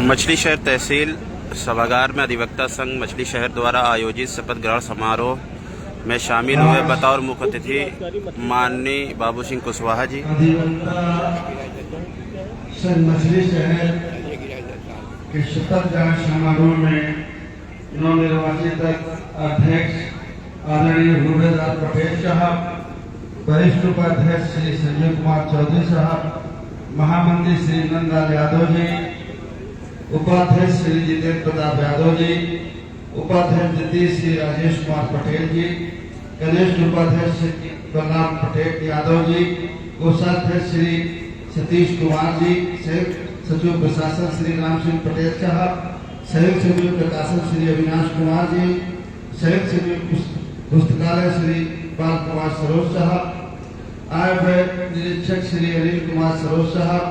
मछली शहर तहसील सभागार में अधिवक्ता संघ मछली शहर द्वारा आयोजित शपथ ग्रहण समारोह में शामिल हुए बतौर मुख्य अतिथि माननीय बाबू सिंह कुशवाहा जी। मछली शहर के शपथ ग्रहण समारोह में नवनिर्वाचित अध्यक्ष आदरणीय भूपेंद्र पटेल साहब, वरिष्ठ उपाध्यक्ष श्री संजय कुमार चौधरी साहब, महामंत्री श्री नंदलाल यादव जी, उपाध्यक्ष श्री जितेंद्र प्रताप यादव जी, उपाध्यक्ष द्वितीय श्री राजेश कुमार पटेल जी, कनिष्ठ उपाध्यक्ष श्री बलराम पटेल यादव जी, कोषाध्यक्ष श्री सतीश कुमार जी, संयुक्त सचिव प्रशासन श्री राम सिंह पटेल साहब, संयुक्त सचिव प्रकाशन श्री अविनाश कुमार जी, संयुक्त सचिव पुस्तकालय श्री बाल कुमार सरोज साहब, आय व्यय निरीक्षक श्री अनिल कुमार सरोज साहब,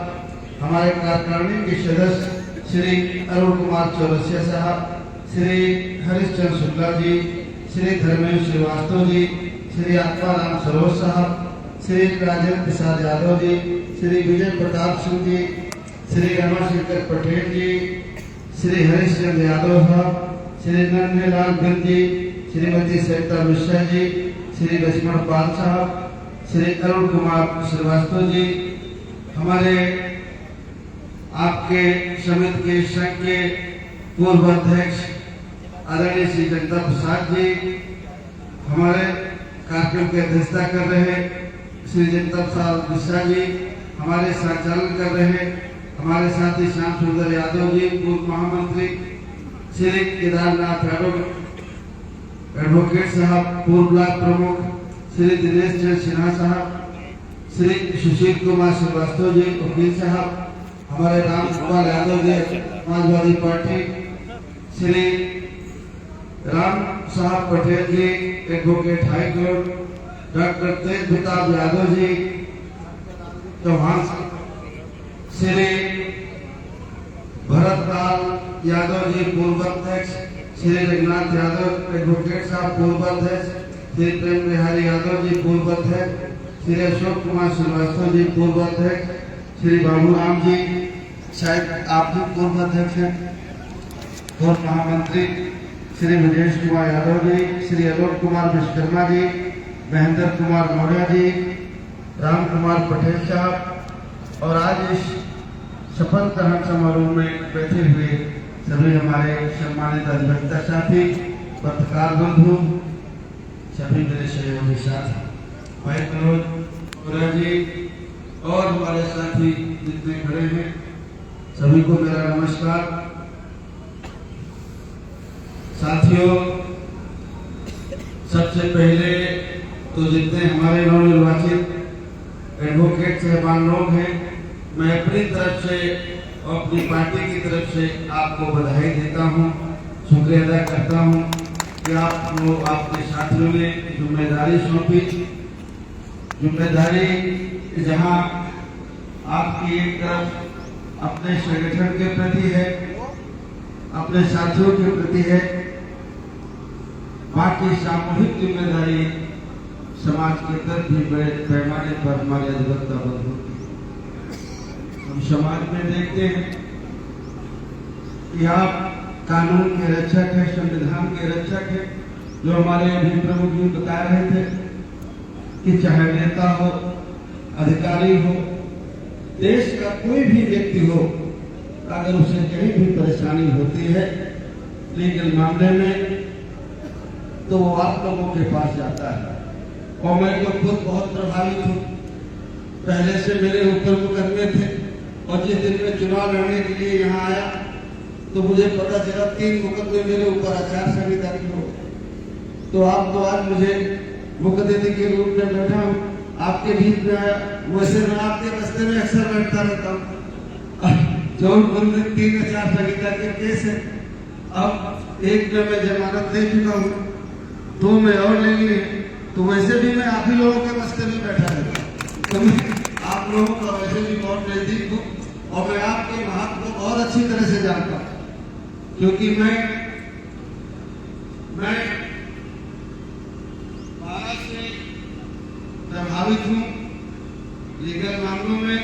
हमारे कार्यकारिणी के सदस्य श्री अरुण कुमार चौरसिया साहब, श्री हरिश्चंद्र शुक्ला जी, श्री धर्मेंद्र श्रीवास्तव जी, श्री आत्माराम सरोज साहब, श्री राजेंद्र प्रसाद यादव जी, श्री विजय प्रताप सिंह जी, श्री रमाशंकर पटेल जी, श्री हरिश्चंद्र यादव साहब, श्री नंदलाल गंज जी, श्रीमती सरिता मिश्रा जी, श्री लक्ष्मण पाल साहब, श्री अरुण कुमार श्रीवास्तव जी, हमारे आपके समिति के संघ के पूर्व अध्यक्ष आदरणीय श्री जगता प्रसाद जी, हमारे कार्यक्रम की अध्यक्षता कर रहे श्री जगता प्रसाद मिश्रा जी, हमारे संचालन कर रहे हमारे साथी श्याम सुंदर यादव जी, पूर्व महामंत्री श्री केदारनाथ एडवोकेट साहब, पूर्व ब्लॉक प्रमुख श्री दिनेश चंद्र सिन्हा साहब, श्री सुशील कुमार श्रीवास्तव जी, वकील साहब, हमारे राम गोपाल यादव जी, समाजवादी पार्टी, श्री राम साहब पटेल जी, एडवोकेट हाई कोर्ट, डॉक्टर तेज प्रताप यादव जी चौहान, श्री भरतलाल यादव जी, पूर्व अध्यक्ष, श्री रघुनाथ यादव एडवोकेट साहब, पूर्व अध्यक्ष, श्री प्रेम बिहारी यादव जी, पूर्व अध्यक्ष, श्री अशोक कुमार श्रीवास्तव जी, पूर्व अध्यक्ष, श्री बाबू राम जी, शायद आप भी पूर्व अध्यक्ष हैं, पूर्व महामंत्री श्री विजेश कुमार यादव जी, श्री अलोक कुमार विश्वकर्मा जी, महेंद्र कुमार मौर्य जी, राम कुमार पटेल साहब, और आज इस शपथ ग्रहण समारोह में बैठे हुए सभी हमारे सम्मानित अधिवक्ता साथी, पत्रकार बंधु, सभी मेरे सहयोगी साथी, भाई मनोज जी और हमारे साथी जितने खड़े हैं सभी को मेरा नमस्कार। साथियों, सबसे पहले तो जितने हमारे नवनिर्वाचित एडवोकेट साहबान लोग हैं, मैं अपनी तरफ से और अपनी पार्टी की तरफ से आपको बधाई देता हूं, शुक्रिया अदा करता हूं कि आप लोग, आपके साथियों ने जिम्मेदारी सौंपी। जिम्मेदारी जहां आपकी एक तरफ अपने संगठन के प्रति है, अपने साथियों के प्रति है, बाकी सामूहिक जिम्मेदारी समाज के अंदर भी बड़े पैमाने पर हमारे अधिवक्ता बंधु हम समाज में देखते हैं कि आप कानून के रक्षक है, संविधान के रक्षक है। जो हमारे अभी प्रमुख जी बता रहे थे कि चाहे नेता हो, अधिकारी हो, देश का कोई भी व्यक्ति हो, अगर उसे कहीं भी परेशानी होती है लीगल मामले में, तो वो आप लोगों के पास जाता है। और मैं तो खुद बहुत प्रभावित हूँ, पहले से मेरे ऊपर मुकदमे थे, और जिस दिन में चुनाव लड़ने के लिए यहाँ आया तो मुझे पता चला 3 मुकदमे मेरे ऊपर आचार संहिता की हो। तो आप तो आज मुझे मुकदमे के रूप में बैठा हूँ, आपके बीच में आया, वैसे मैं आपके रास्ते में अक्सर बैठता रहता हूँ। जो 3 आचार संहिता के केस है, अब एक में मैं जमानत दे चुका हूँ, 2 में और लेनी है, तो वैसे भी मैं आप ही लोगों के रास्ते में बैठा रहता हूँ। तो मैं आप लोगों का वैसे भी बहुत नजदीक हूँ और मैं आपके महत्व को बहुत अच्छी तरह से जानता हूँ, क्योंकि मैं भारत से प्रभावित हूँ लीगल मामलों में।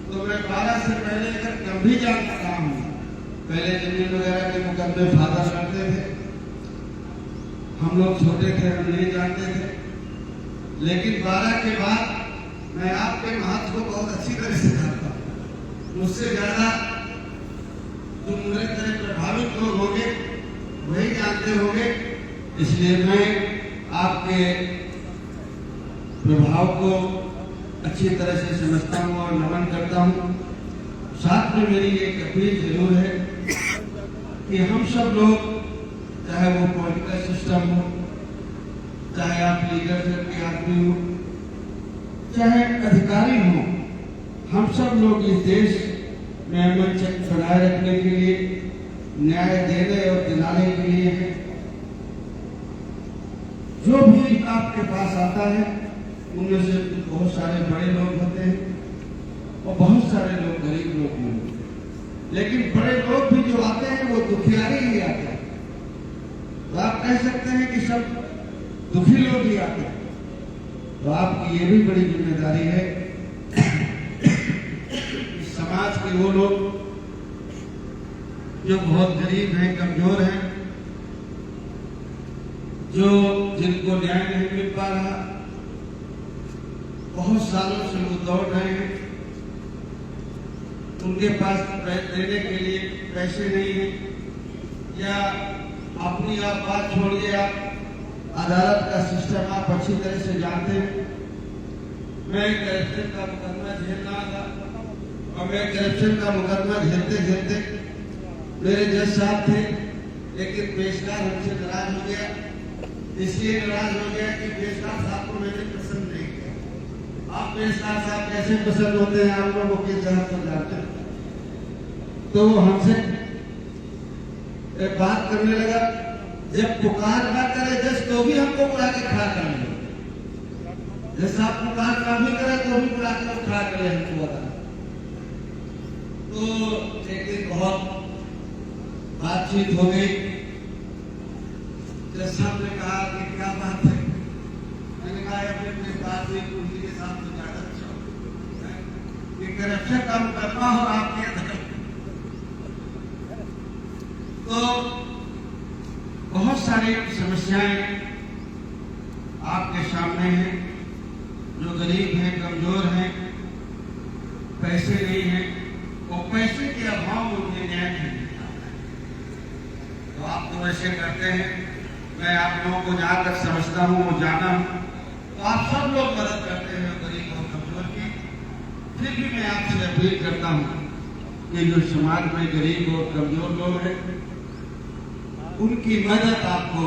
तो मैं 12 से पहले अगर कभी जानता रहा हूँ पहले जमीन वगैरह के मुकदमे फादर लड़ते थे, हम लोग छोटे थे, हम नहीं जानते थे, लेकिन 12 के बाद मैं आपके महत्व को बहुत अच्छी तरह से जानता हूँ। मुझसे ज्यादा जो मेरे तरह प्रभावित लोग होंगे वही जानते होंगे, इसलिए मैं आपके प्रभाव को अच्छी तरह से समझता हूँ और नमन करता हूँ। साथ में मेरी एक अपील जरूर है कि हम सब लोग, चाहे वो पॉलिटिकल सिस्टम हो, चाहे आप लीडरशिप के आदमी हो, चाहे अधिकारी हो, हम सब लोग इस देश में अमन चक्र बनाए रखने के लिए, न्याय देने और दिलाने के लिए है। जो भी आपके पास आता है उनमें से बहुत सारे बड़े लोग होते हैं और बहुत सारे लोग गरीब लोग भी होते हैं, लेकिन बड़े लोग भी जो आते हैं वो दुखियारी ही आते हैं। तो आप कह सकते हैं कि सब दुखी लोग ही आते हैं, तो आपकी ये भी बड़ी जिम्मेदारी है कि समाज के वो लोग जो बहुत गरीब हैं, कमजोर हैं, जो जिनको न्याय नहीं मिल पा रहा, बहुत सालों से वो दौड़ रहे हैं, उनके पास देने के लिए पैसे नहीं है, या अपनी आप बात छोड़िए, आप अदालत का सिस्टम आप अच्छी तरह से जानते हैं। मैं करप्शन का मुकदमा झेल रहा था और मैं करप्शन का मुकदमा झेलते झेलते मेरे जज साहब थे, लेकिन पेशकार हमसे नाराज हो गया। इसलिए नाराज हो गया कि पेशकार साहब को मैंने पसंद नहीं किया। आप पेशकार साहब कैसे पसंद होते हैं आप लोगों के जहाँ पर जाते हैं, तो वो हमसे बात करने लगा। जब पुकार ना करे जज तो भी हमको बुला के खड़ा कर ले, जैसे आप पुकार ना भी करे तो भी बुला के खड़ा करे हमको बता। तो एक दिन बहुत बातचीत हो गई, जज साहब ने कहा कि क्या बात है। मैंने कहा अपने बात हुई कुर्सी के साथ तो ज्यादा अच्छा कि करप्शन का मुकदमा हो आपके अंदर, तो बहुत सारी समस्याएं आपके सामने हैं। जो गरीब हैं, कमजोर हैं, पैसे नहीं हैं, और पैसे के अभाव में उन्हें न्याय नहीं मिलता है, तो आप तो वैसे करते हैं। मैं आप लोगों को जहाँ तक समझता हूँ वो जाना हूँ, तो आप सब लोग मदद करते हैं गरीब और कमजोर की। फिर भी मैं आपसे अपील करता हूँ कि जो समाज में गरीब और कमजोर लोग हैं उनकी मदद आपको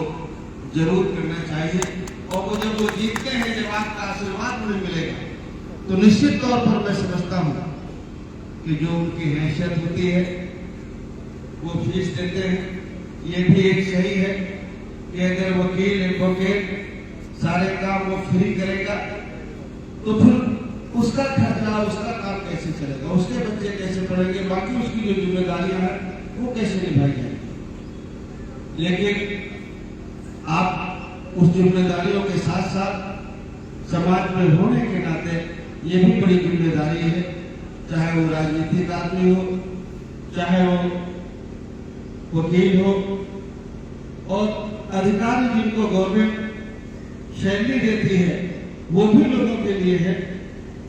जरूर करना चाहिए, और वो जब वो जीतते हैं, जब आपका आशीर्वाद उन्हें मिलेगा, तो निश्चित तौर पर मैं समझता हूँ कि जो उनकी हैसियत होती है वो फीस देते हैं। ये भी एक सही है कि अगर वकील, एडवोकेट सारे काम वो फ्री करेगा तो फिर उसका खर्चा, उसका काम कैसे चलेगा, उसके बच्चे कैसे पढ़ेंगे, बाकी उसकी जो जिम्मेदारियां हैं वो कैसे निभाई जाएंगी। लेकिन आप उस जिम्मेदारियों के साथ साथ समाज में होने के नाते ये भी बड़ी जिम्मेदारी है, चाहे वो राजनीतिक आदमी हो, चाहे वो वकील हो, और अधिकारी जिनको गवर्नमेंट सैलरी देती है वो भी लोगों के लिए है,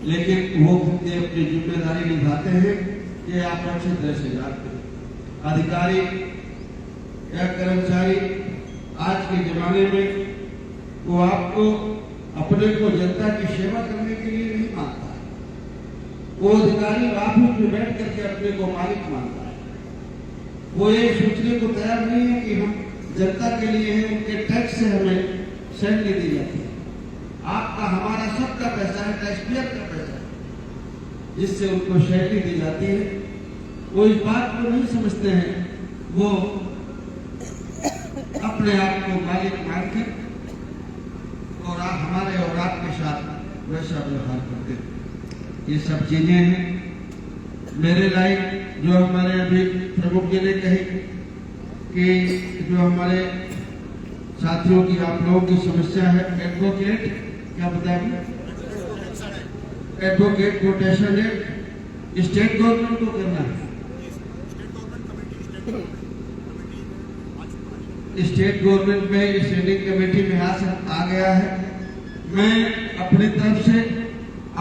लेकिन वो अपनी जिम्मेदारी निभाते हैं, ये आप अच्छी तरह से जानते हैं। अधिकारी या कर्मचारी आज के जमाने में वो आपको, अपने को जनता की सेवा करने के लिए नहीं मानता है। वो अधिकारी ऑफिस में बैठ करके अपने को मालिक मानता है। वो ये सोचने को तैयार नहीं है कि हम जनता के लिए हैं, उनके टैक्स से हमें सैलरी दी जाती है। आपका, हमारा सबका पैसा है, टैक्सपेयर का पैसा है, जिससे उनको सैलरी दी जाती है। वो इस बात को नहीं समझते हैं, वो अपने आप को मालिक मानकर और आप हमारे और आपके साथ वैसा व्यवहार करते हैं। ये सब चीजें हैं मेरे लाइक, जो हमारे अभी प्रमुख जी ने कही कि जो हमारे साथियों की, आप लोगों की समस्या है एडवोकेट, क्या बताएंगे, advocate protection act state government को करना है, स्टेट गवर्नमेंट में स्टैंडिंग कमेटी में यहाँ से आ गया है। मैं अपनी तरफ से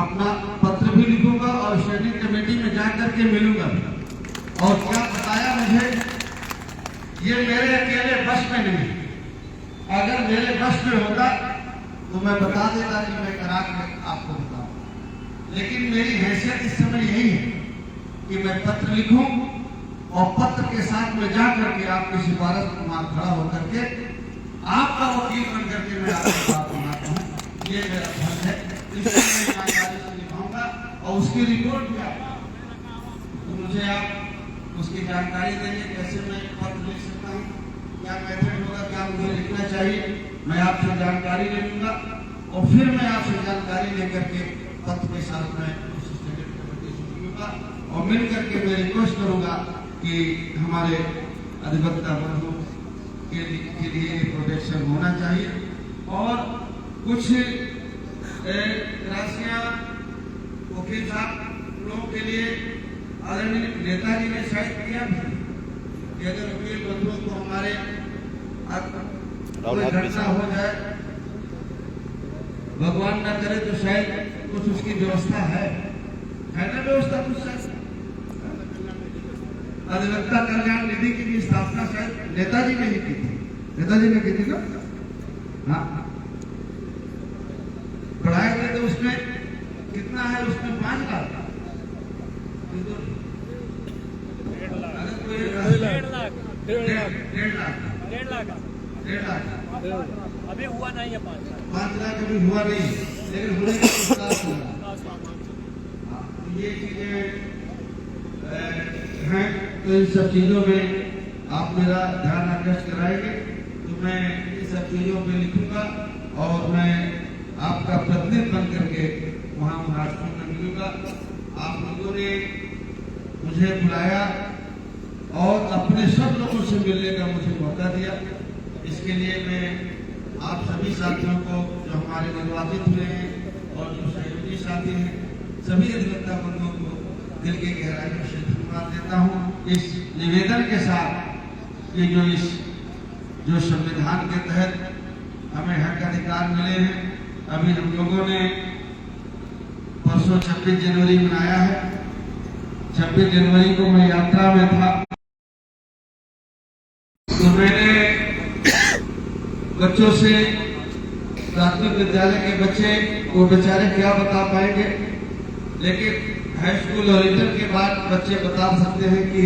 अपना पत्र भी लिखूंगा और स्टैंडिंग कमेटी में जा करके मिलूंगा। और क्या बताया मुझे, ये मेरे अकेले बस में नहीं, अगर मेरे बस में होता तो मैं बता देता कि मैं करा के आपको बताऊं, लेकिन मेरी हैसियत इस समय यही है कि मैं पत्र लिखूं और पत्र के साथ में जा करके आपकी सिफारिश पर वहां खड़ा होकर के आपका वकील बन करके मैं आपके साथ बनाता हूं। ये मेरा फर्ज है, इसको मैं ईमानदारी से निभाऊंगा और उसकी रिपोर्ट भी आपको, तो मुझे आप उसकी जानकारी देंगे कैसे मैं पत्र लिख सकता हूँ, क्या मेथड होगा, क्या मुझे लिखना चाहिए। मैं आपसे जानकारी ले लूंगा और फिर मैं आपसे जानकारी लेकर के पत्र के साथ में उस स्टेट कमेटी से मिलूंगा और मिल करके मैं रिक्वेस्ट करूंगा कि हमारे अधिवक्ता बंधु के लिए प्रोटेक्शन होना चाहिए। और कुछ राशियां वकील साहब लोगों के लिए आदरणीय नेताजी ने शायद किया कि अगर वकील बंधुओं को हमारे कोई घटना हो जाए, भगवान न करे तो शायद कुछ उसकी व्यवस्था है ना व्यवस्था कुछ शायद अधिवक्ता कल्याण निधि की भी स्थापना शायद नेताजी ने ही की थी, नेताजी ने की थी ना। हाँ, पढ़ाए थे तो उसमें कितना है, उसमें 5 लाख, डेढ़ लाख अभी हुआ नहीं है 5 लाख अभी हुआ नहीं, लेकिन होने का विश्वास होगा। ये चीजें हैं, तो इन सब चीजों में आप मेरा ध्यान आकर्षित कराएंगे तो मैं इन सब चीजों पे लिखूंगा और मैं आपका प्रतिनिधि बन करके वहां महाराष्ट्र में मिलूंगा। आप लोगों ने मुझे बुलाया और अपने सब लोगों से मिलने का मुझे मौका दिया, इसके लिए मैं आप सभी साथियों को जो हमारे निर्वाचित हुए हैं और जो सहयोगी साथी हैं, सभी अधिवक्ता बंधुओं को दिल की गहराइयों से धन्यवाद देता हूँ। इस निवेदन के साथ कि जो संविधान के तहत हमें हक अधिकार मिले हैं, अभी हम लोगों ने परसों 26 जनवरी मनाया है। 26 जनवरी को मैं यात्रा में था तो मैंने बच्चों से, प्राथमिक विद्यालय के बच्चे वो बेचारे क्या बता पाएंगे, लेकिन हाई स्कूल और इंटर के बाद बच्चे बता सकते हैं कि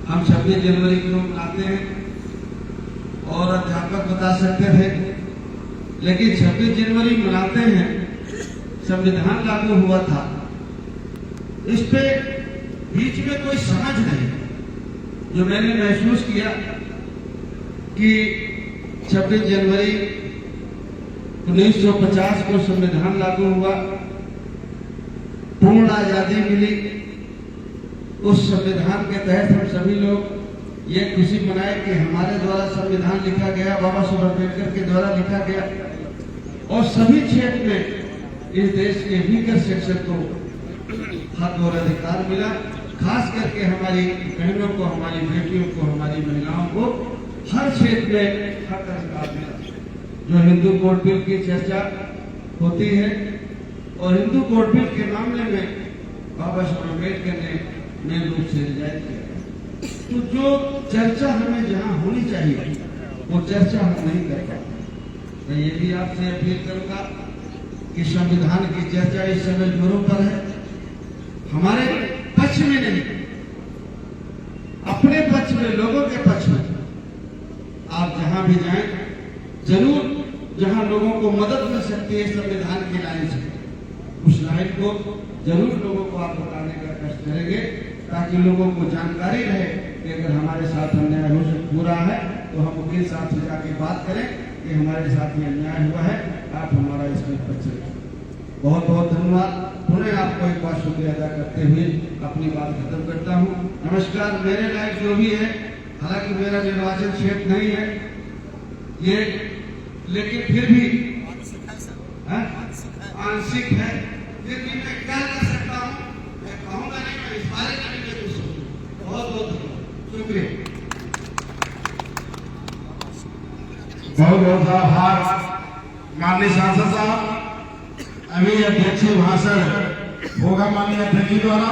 हम 26 जनवरी को मनाते हैं, और अध्यापक बता सकते थे। लेकिन 26 जनवरी मनाते हैं, संविधान लागू हुआ था, इस पे बीच में कोई समझ नहीं। जो मैंने महसूस किया कि 26 जनवरी 1950 को संविधान लागू हुआ, पूर्ण आजादी मिली, उस संविधान के तहत हम सभी लोग ये खुशी मनाए कि हमारे द्वारा संविधान लिखा गया, बाबा साहब अम्बेडकर के द्वारा लिखा गया, और सभी क्षेत्र में इस देश के वीकर सेक्शन को हक और अधिकार मिला। खास करके हमारी बहनों को, हमारी बेटियों को, हमारी महिलाओं को हर क्षेत्र में हक अधिकार मिला। जो हिंदू कोड बिल की चर्चा होती है, और हिंदू कोड बिल के मामले में बाबा साहब अम्बेडकर ने मेन रूप से रिजाइन किया। तो जो चर्चा हमें जहां होनी चाहिए वो चर्चा हम नहीं कर पाते। मैं ये भी आपसे अपील करूंगा कि संविधान की चर्चा इस समय जोरों पर है, हमारे पक्ष में नहीं, अपने पक्ष में, लोगों के पक्ष में। आप जहां भी जाएं, जरूर जहां लोगों को मदद मिल सकती है संविधान की लाइन से, उस लाइन को जरूर लोगों को आप बताने का कष्ट करेंगे, ताकि लोगों को जानकारी रहे कि अगर हमारे साथ अन्याय हो रहा है तो हम वकील साहब से जाके बात करें कि हमारे साथ ये अन्याय हुआ है, आप हमारा इसमें पक्ष रखें। बहुत बहुत धन्यवाद। पुनः आपको एक बार शुक्रिया अदा करते हुए अपनी बात खत्म करता हूँ। नमस्कार। मेरे लायक जो भी है, हालांकि मेरा निर्वाचन क्षेत्र नहीं है ये, लेकिन फिर भी आंशिक है, फिर भी मैं क्या कर सकता हूँ, मैं कहूँगा नहीं, मैं इस बारे में भी कुछ सोचूं। बहुत बहुत शुक्रिया। बहुत बहुत आभार माननीय सांसद साहब। अभी अध्यक्षीय भाषण होगा माननीय अध्यक्ष जी द्वारा।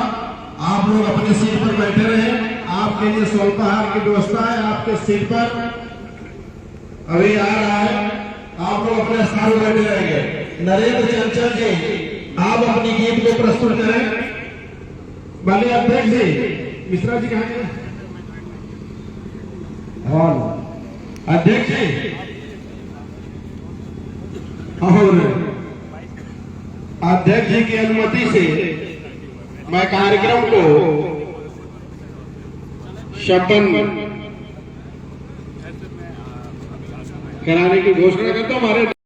आप लोग अपने सीट पर बैठे रहे, आपके लिए स्वल्पाहार की व्यवस्था है आपके सीट पर। अभी आ रहा है, आप लोग अपने स्थान पर बैठे रहेंगे। नरेंद्र चंचल जी, आप अपनी गीत को प्रस्तुत करें। माननीय अध्यक्ष जी, मिश्रा जी कहाँ गए? अध्यक्ष जी और अध्यक्ष जी की अनुमति से मैं कार्यक्रम को संपन्न कराने की घोषणा करता हूं। हमारे